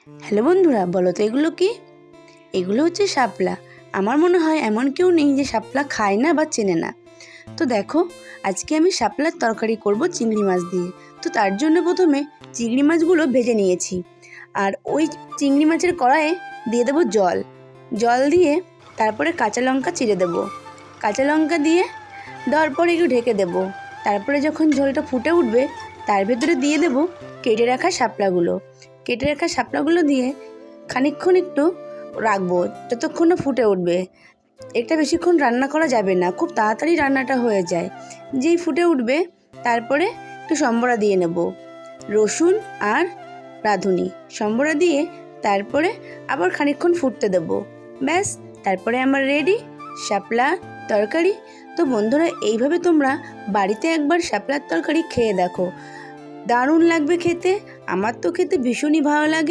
Hello বন্ধুরা, বলো তো এগুলো কি? এগুলো হচ্ছে শাপলা। আমার মনে হয় এমন কেউ নেই যে শাপলা খায় না বা চেনে না। তো দেখো, আজকে আমি শাপলার তরকারি করব চিংড়ি মাছ দিয়ে। তো তার জন্য প্রথমে চিংড়ি মাছগুলো ভেজে নিয়েছি। আর ওই চিংড়ি মাছের কড়াইয়ে দিয়ে দেবো জল। জল দিয়ে তারপরে কাঁচা লঙ্কা চিড়ে দেবো। কাঁচা লঙ্কা দিয়ে দেওয়ার পরে একটু ঢেকে দেবো। তারপরে যখন ঝোলটা ফুটে উঠবে, তার ভেতরে দিয়ে দেবো কেটে রাখা শাপলাগুলো। কেটে রাখা শাপলাগুলো দিয়ে খানিকক্ষণ একটু রাখবো, যতক্ষণ না ফুটে উঠবে। এটা বেশিক্ষণ রান্না করা যাবে না, খুব তাড়াতাড়ি রান্নাটা হয়ে যায়। যেই ফুটে উঠবে তারপরে একটু সম্বরা দিয়ে নেব, রসুন আর রাঁধুনি সম্বরা দিয়ে তারপরে আবার খানিকক্ষণ ফুটতে দেব। ব্যাস, তারপরে আমার রেডি শাপলা তরকারি। তো বন্ধুরা, এইভাবে তোমরা বাড়িতে একবার শাপলার তরকারি খেয়ে দেখো, দারুণ লাগবে খেতে। আমার তো খেতে ভীষণই ভালো লাগে।